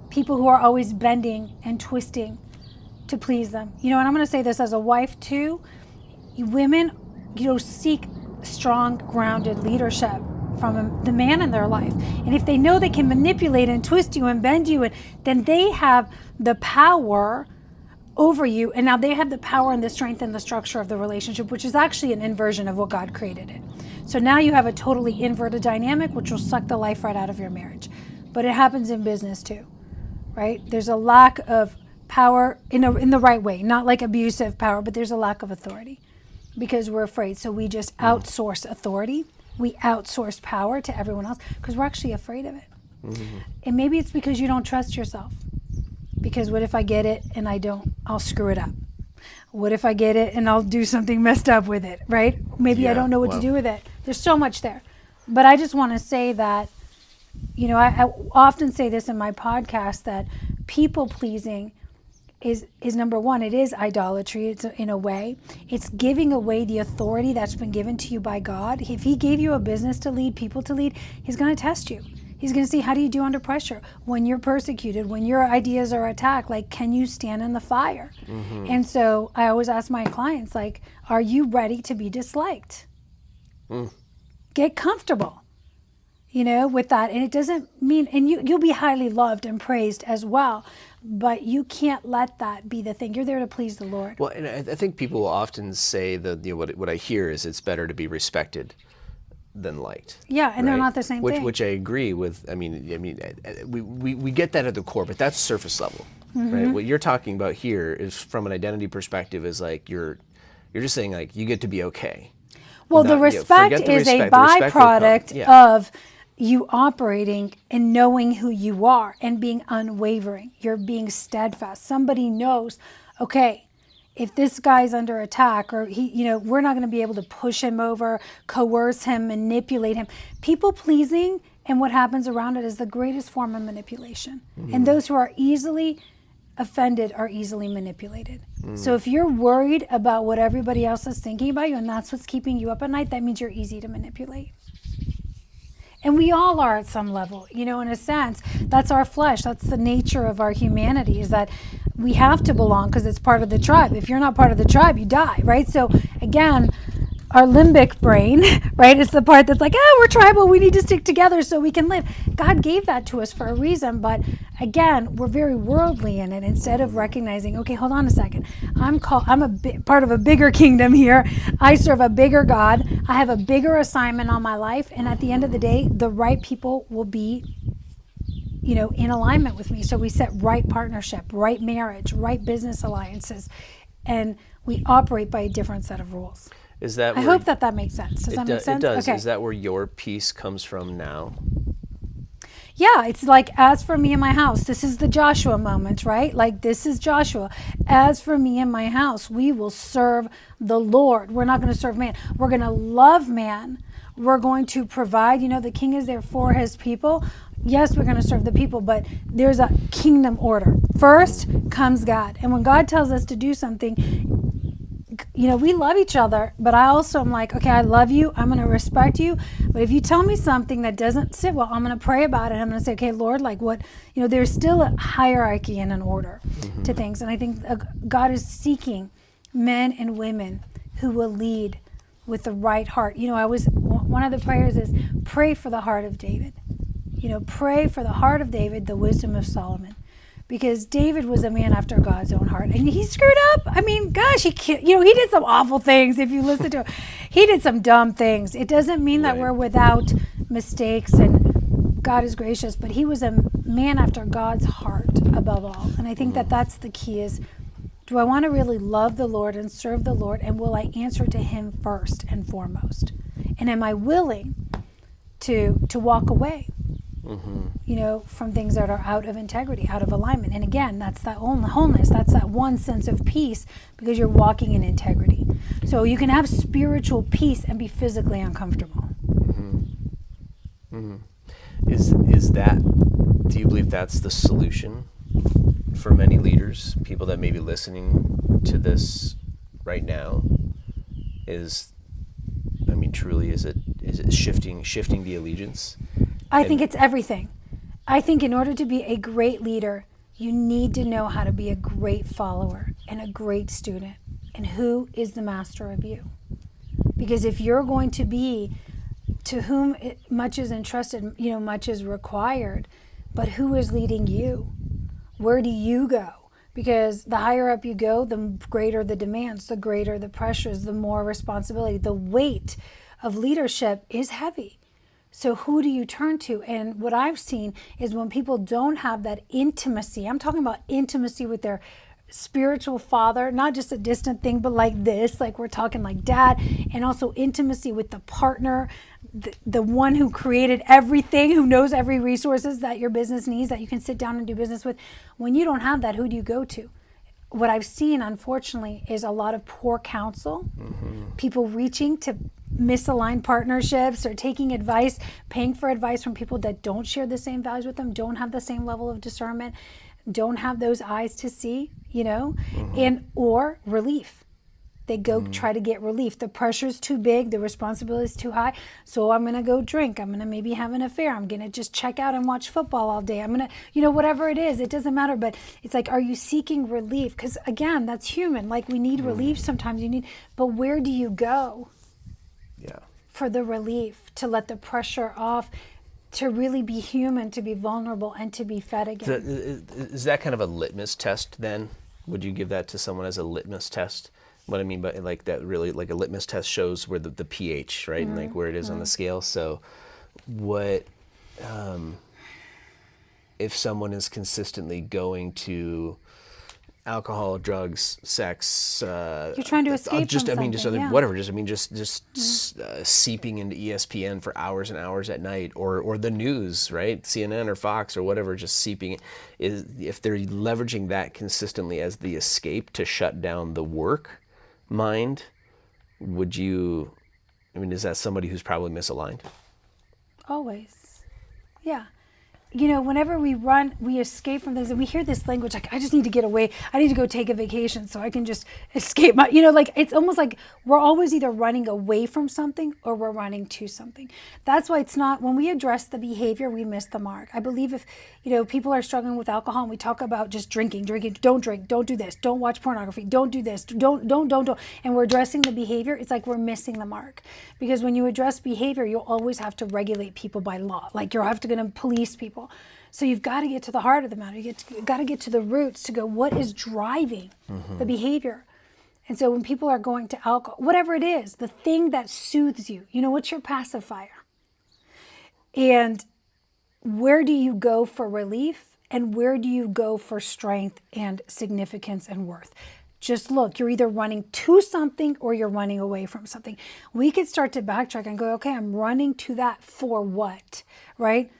people who are always bending and twisting to please them. You know, and I'm going to say this as a wife too. Women, you know, seek strong, grounded leadership from the man in their life. And if they know they can manipulate and twist you and bend you, and then they have the power over you. And now they have the power and the strength and the structure of the relationship, which is actually an inversion of what God created it. So now you have a totally inverted dynamic, which will suck the life right out of your marriage. But it happens in business too, right? There's a lack of power in the right way, not like abusive power, but there's a lack of authority because we're afraid. So we just outsource authority. We outsource power to everyone else because we're actually afraid of it. And maybe it's because you don't trust yourself. Because what if I get it and I don't? I'll screw it up. What if I get it and I'll do something messed up with it, right? Maybe I don't know what to do with it. There's so much there. But I just want to say that, you know, I often say this in my podcast that people pleasing is number one. It is idolatry. It's in a way. It's giving away the authority that's been given to you by God. If he gave you a business to lead, people to lead, he's going to test you. He's going to see, how do you do under pressure? When you're persecuted, when your ideas are attacked, like, can you stand in the fire? And so I always ask my clients, like, are you ready to be disliked? Get comfortable, you know, with that. And it doesn't mean, and you'll be highly loved and praised as well, but you can't let that be the thing. You're there to please the Lord. Well, and I think people will often say that, you know, what I hear is it's better to be respected than liked. Yeah, and they're not the same thing. Which I agree with. I mean, we get that at the core, but that's surface level, right? What you're talking about here is from an identity perspective is like you're just saying like you get to be okay. Well, the respect is a byproduct of you operating and knowing who you are and being unwavering. You're being steadfast. Somebody knows, okay, if this guy's under attack or he, you know, we're not going to be able to push him over, coerce him, manipulate him. People pleasing and what happens around it is the greatest form of manipulation. And those who are easily offended are easily manipulated. So if you're worried about what everybody else is thinking about you and that's what's keeping you up at night, that means you're easy to manipulate. And we all are at some level, you know, in a sense. That's our flesh. That's the nature of our humanity, is that we have to belong because it's part of the tribe. If you're not part of the tribe, you die, right? So again, our limbic brain, right, is the part that's like, we're tribal, we need to stick together so we can live. God gave that to us for a reason, but again, we're very worldly in it instead of recognizing, okay, hold on a second. I'm part of a bigger kingdom here. I serve a bigger God. I have a bigger assignment on my life, and at the end of the day, the right people will be, you know, in alignment with me. So we set right partnership, right marriage, right business alliances, and we operate by a different set of rules. Is that I where hope that makes sense. Does that make sense? it does? Okay. Is that where your peace comes from now? Yeah, it's like, as for me and my house, this is the Joshua moment, right? Like, this is Joshua. As for me and my house, we will serve the Lord. We're not going to serve man. We're going to love man. We're going to provide. The king is there for his people. Yes, we're going to serve the people, but there's a kingdom order. First comes God. And when God tells us to do something, we love each other, but I also am like, okay, I love you. I'm going to respect you. But if you tell me something that doesn't sit well, I'm going to pray about it. I'm going to say, okay, Lord, like what, there's still a hierarchy and an order to things. And I think God is seeking men and women who will lead with the right heart. One of the prayers is pray for the heart of David. Pray for the heart of David, the wisdom of Solomon. Because David was a man after God's own heart, and he screwed up. I mean, gosh, he did some awful things. If you listen to him, he did some dumb things. It doesn't mean that we're without mistakes, and God is gracious, but he was a man after God's heart above all. And I think that that's the key: is, do I want to really love the Lord and serve the Lord, and will I answer to him first and foremost? And am I willing to walk away? From things that are out of integrity, out of alignment. And again, that's that wholeness. That's that one sense of peace, because you're walking in integrity. So you can have spiritual peace and be physically uncomfortable. Is that, do you believe that's the solution for many leaders, people that may be listening to this right now? Truly, is it shifting the allegiance? I think it's everything. I think in order to be a great leader, you need to know how to be a great follower and a great student. And who is the master of you? Because if you're going to be, to whom much is entrusted, much is required, but who is leading you? Where do you go? Because the higher up you go, the greater the demands, the greater the pressures, the more responsibility. The weight of leadership is heavy. So who do you turn to? And what I've seen is when people don't have that intimacy, I'm talking about intimacy with their spiritual father, not just a distant thing, but like this, like we're talking like dad, and also intimacy with the partner, the one who created everything, who knows every resources that your business needs, that you can sit down and do business with. When you don't have that, who do you go to? What I've seen, unfortunately, is a lot of poor counsel, people reaching to misaligned partnerships or taking advice, paying for advice from people that don't share the same values with them, don't have the same level of discernment, don't have those eyes to see, and or relief. They go try to get relief. The pressure's too big, the responsibility's too high. So I'm gonna go drink. I'm gonna maybe have an affair. I'm gonna just check out and watch football all day. I'm gonna, whatever it is, it doesn't matter. But it's like, are you seeking relief? Because again, that's human. Like we need relief sometimes. But where do you go? Yeah. For the relief, to let the pressure off, to really be human, to be vulnerable, and to be fed again. Is that kind of a litmus test then? Would you give that to someone as a litmus test? What I mean by like that, really, like a litmus test shows where the pH, right, and like where it is on the scale. So what, if someone is consistently going to alcohol, drugs, sex. You're trying to escape from something, whatever. Seeping into ESPN for hours and hours at night, or the news, right? CNN or Fox or whatever, just seeping. If they're leveraging that consistently as the escape to shut down the work mind, is that somebody who's probably misaligned? Always. Yeah. Whenever we run, we escape from things, and we hear this language like, I just need to get away. I need to go take a vacation so I can just escape my, like it's almost like we're always either running away from something or we're running to something. That's why it's not, when we address the behavior, we miss the mark. I believe if, people are struggling with alcohol and we talk about just drinking, don't drink, don't do this, don't watch pornography, don't do this, don't, and we're addressing the behavior, it's like we're missing the mark. Because when you address behavior, you'll always have to regulate people by law. Like you're going to police people. So you've got to get to the heart of the matter. You've got to get to the roots to go, what is driving the behavior? And so when people are going to alcohol, whatever it is, the thing that soothes you, what's your pacifier? And where do you go for relief? And where do you go for strength and significance and worth? Just look, you're either running to something or you're running away from something. We could start to backtrack and go, okay, I'm running to that for what, right?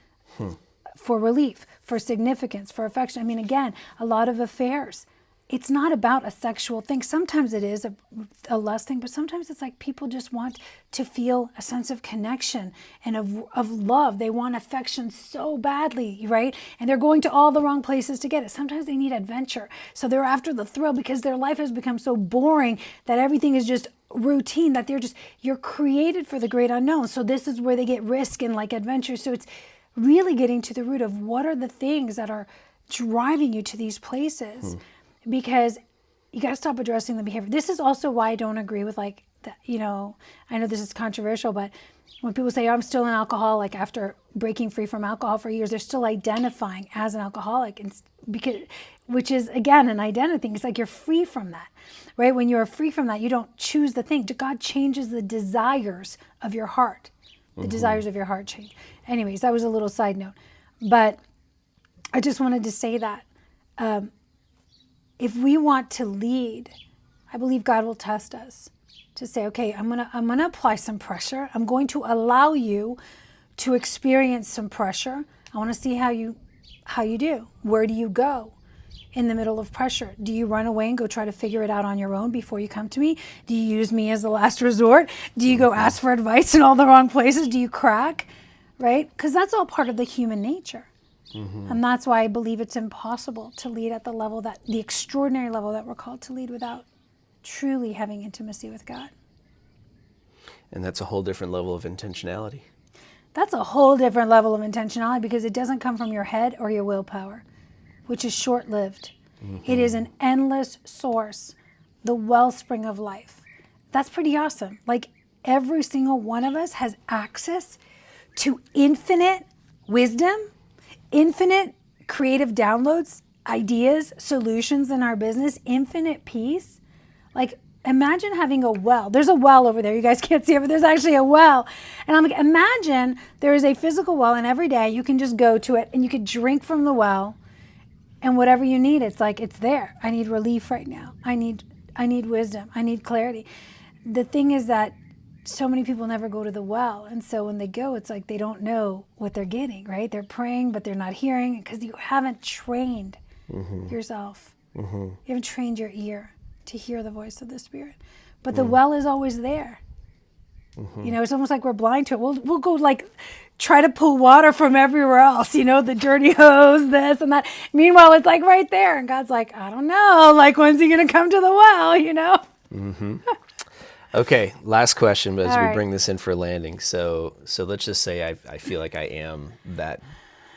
For relief, for significance, for affection. I mean, again, a lot of affairs, it's not about a sexual thing. Sometimes it is a lust thing, but sometimes it's like people just want to feel a sense of connection and of love. They want affection so badly, right? And they're going to all the wrong places to get it. Sometimes they need adventure. So they're after the thrill because their life has become so boring that everything is just routine, that you're created for the great unknown. So this is where they get risk and like adventure. So it's really getting to the root of what are the things that are driving you to these places. Because you got to stop addressing the behavior. This is also why I don't agree with like, I know this is controversial, but when people say, oh, I'm still an alcoholic after breaking free from alcohol for years, they're still identifying as an alcoholic, and which is, again, an identity thing. It's like you're free from that, right? When you're free from that, you don't choose the thing. God changes the desires of your heart. The desires of your heart change. Anyways, that was a little side note. But I just wanted to say that if we want to lead, I believe God will test us to say, okay, I'm gonna apply some pressure. I'm going to allow you to experience some pressure. I want to see how you do. Where do you go in the middle of pressure? Do you run away and go try to figure it out on your own before you come to me? Do you use me as the last resort? Do you go ask for advice in all the wrong places? Do you crack? Right? Because that's all part of the human nature. And that's why I believe it's impossible to lead at the extraordinary level that we're called to lead without truly having intimacy with God. And that's a whole different level of intentionality. That's a whole different level of intentionality because it doesn't come from your head or your willpower, which is short-lived. It is an endless source, the wellspring of life. That's pretty awesome. Like every single one of us has access to infinite wisdom, infinite creative downloads, ideas, solutions in our business, infinite peace. Like imagine having a well. There's a well over there. You guys can't see it, but there's actually a well. And I'm like, imagine there is a physical well and every day you can just go to it and you could drink from the well and whatever you need, it's like, it's there. I need relief right now. I need wisdom. I need clarity. The thing is that so many people never go to the well. And so when they go, it's like they don't know what they're getting, right? They're praying, but they're not hearing because you haven't trained yourself. You haven't trained your ear to hear the voice of the Spirit. But the well is always there. You know, it's almost like we're blind to it. We'll go like try to pull water from everywhere else, you know, the dirty hose, this and that. Meanwhile, it's like right there. And God's like, I don't know, like when's he going to come to the well, you know? Okay, last question, but as All we right. bring this in for landing. So let's just say I feel like I am that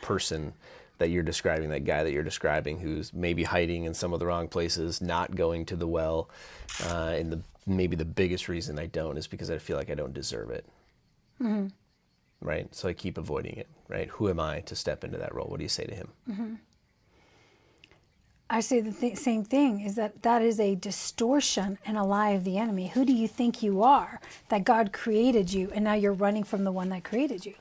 person that you're describing, that guy that you're describing, who's maybe hiding in some of the wrong places, not going to the well. And maybe the biggest reason I don't is because I feel like I don't deserve it. Right? So I keep avoiding it, right? Who am I to step into that role? What do you say to him? I say the same thing, is that is a distortion and a lie of the enemy. Who do you think you are? That God created you, and now you're running from the one that created you,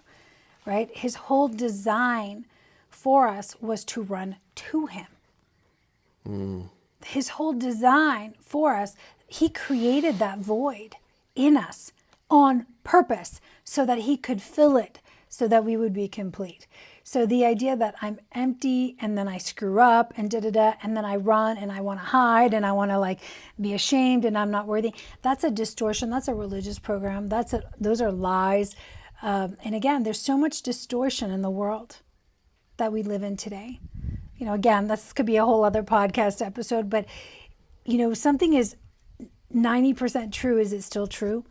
right? His whole design for us was to run to him. His whole design for us, he created that void in us on purpose so that he could fill it, so that we would be complete. So the idea that I'm empty and then I screw up and and then I run and I want to hide and I want to like be ashamed and I'm not worthy, that's a distortion. That's a religious program. Those are lies. And again, there's so much distortion in the world that we live in today. You know, again, this could be a whole other podcast episode, but you know, something is 90% true. Is it still true?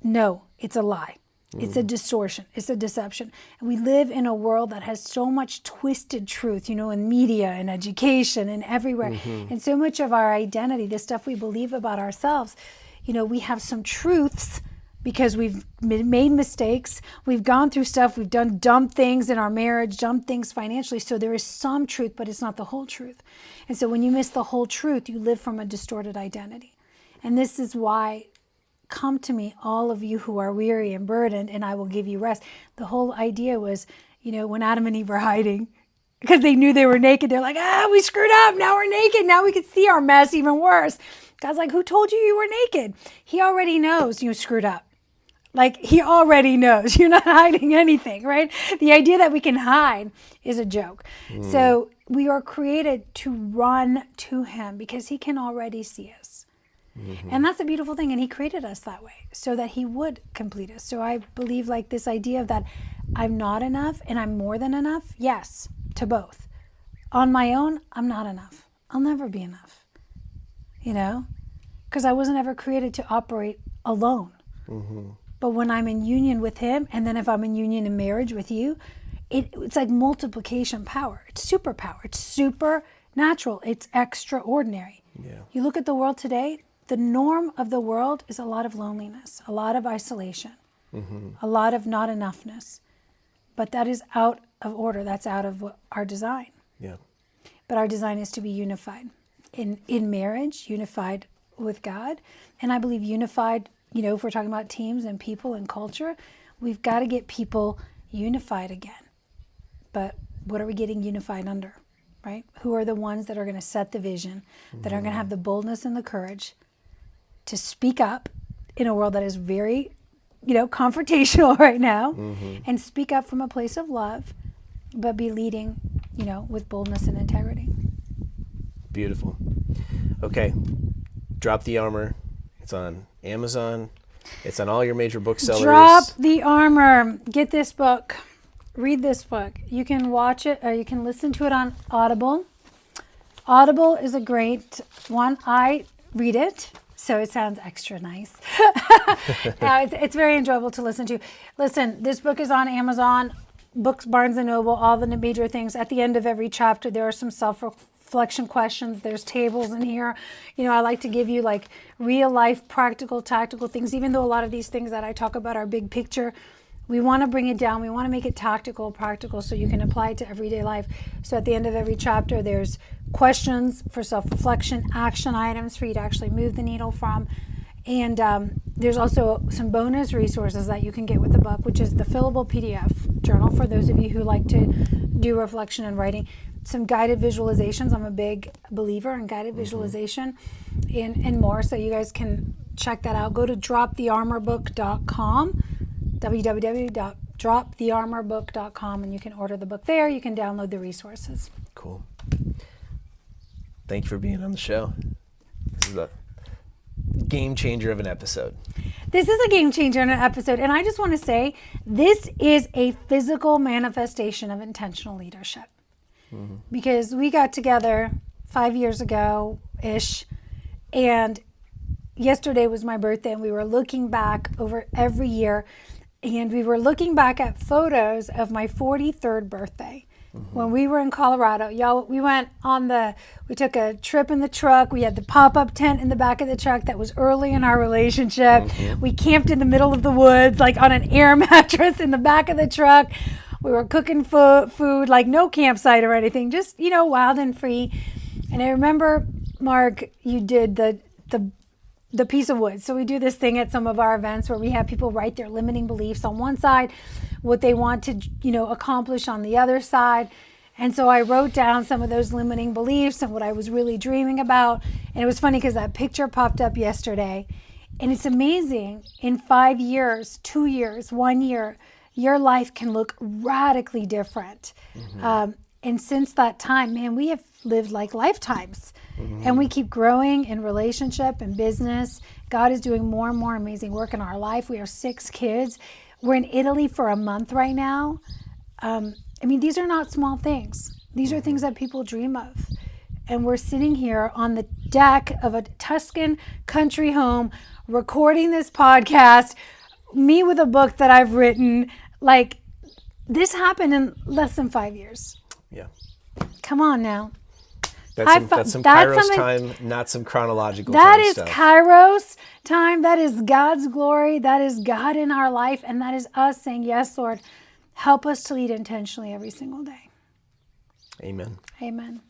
No, it's a lie. It's a distortion. It's a deception. And we live in a world that has so much twisted truth, you know, in media and education and everywhere. And so much of our identity, the stuff we believe about ourselves, you know, we have some truths because we've made mistakes. We've gone through stuff. We've done dumb things in our marriage, dumb things financially. So there is some truth, but it's not the whole truth. And so when you miss the whole truth, you live from a distorted identity. And this is why, come to me, all of you who are weary and burdened, and I will give you rest. The whole idea was, you know, when Adam and Eve were hiding, because they knew they were naked. They're like, we screwed up. Now we're naked. Now we can see our mess even worse. God's like, who told you were naked? He already knows you screwed up. Like, he already knows. You're not hiding anything, right? The idea that we can hide is a joke. So we are created to run to him because he can already see us. And that's a beautiful thing. And he created us that way so that he would complete us. So I believe like this idea of that I'm not enough and I'm more than enough. Yes, to both. On my own, I'm not enough. I'll never be enough. You know, because I wasn't ever created to operate alone. But when I'm in union with him, and then if I'm in union in marriage with you, it's like multiplication power. It's superpower. It's supernatural. It's extraordinary. Yeah. You look at the world today, the norm of the world is a lot of loneliness, a lot of isolation, a lot of not enoughness. But that is out of order. That's out of our design. Yeah. But our design is to be unified in marriage, unified with God. And I believe unified, you know, if we're talking about teams and people and culture, we've got to get people unified again. But what are we getting unified under, right? Who are the ones that are going to set the vision, that are going to have the boldness and the courage to speak up in a world that is very, you know, confrontational right now, and speak up from a place of love, but be leading, you know, with boldness and integrity. Beautiful. Okay. Drop the Armor. It's on Amazon. It's on all your major booksellers. Drop the Armor. Get this book. Read this book. You can watch it or you can listen to it on Audible. Audible is a great one. I read it, so it sounds extra nice. It's very enjoyable to listen to. Listen, this book is on Amazon, Books, Barnes & Noble, all the major things. At the end of every chapter, there are some self-reflection questions. There's tables in here. You know, I like to give you like real life, practical, tactical things, even though a lot of these things that I talk about are big picture. We want to bring it down. We want to make it tactical, practical, so you can apply it to everyday life. So at the end of every chapter, there's questions for self-reflection, action items for you to actually move the needle from. And there's also some bonus resources that you can get with the book, which is the fillable PDF journal for those of you who like to do reflection and writing. Some guided visualizations. I'm a big believer in guided visualization and more. So you guys can check that out. Go to dropthearmorbook.com, www.dropthearmorbook.com, and you can order the book there. You can download the resources. Cool. Thank you for being on the show. This is a game changer of an episode. This is a game changer in an episode. And I just want to say, this is a physical manifestation of intentional leadership. Because we got together 5 years ago-ish, and yesterday was my birthday, and we were looking back over every year, and we were looking back at photos of my 43rd birthday. When we were in Colorado, y'all, we took a trip in the truck. We had the pop-up tent in the back of the truck. That was early in our relationship. We camped in the middle of the woods, like on an air mattress in the back of the truck. We were cooking food, like no campsite or anything, just, you know, wild and free. And I remember, Mark, you did the piece of wood. So we do this thing at some of our events where we have people write their limiting beliefs on one side, what they want to, you know, accomplish on the other side. And so I wrote down some of those limiting beliefs and what I was really dreaming about. And it was funny because that picture popped up yesterday. And it's amazing. In 5 years, 2 years, 1 year, your life can look radically different. And since that time, man, we have lived like lifetimes. And we keep growing in relationship and business. God is doing more and more amazing work in our life. We have 6 kids. We're in Italy for a month right now. I mean, these are not small things. These are things that people dream of. And we're sitting here on the deck of a Tuscan country home, recording this podcast, me with a book that I've written. Like, this happened in less than 5 years. Yeah. Come on now. That's some Kairos time, not some chronological time. That is Kairos time. That is God's glory. That is God in our life. And that is us saying, yes, Lord, help us to lead intentionally every single day. Amen. Amen.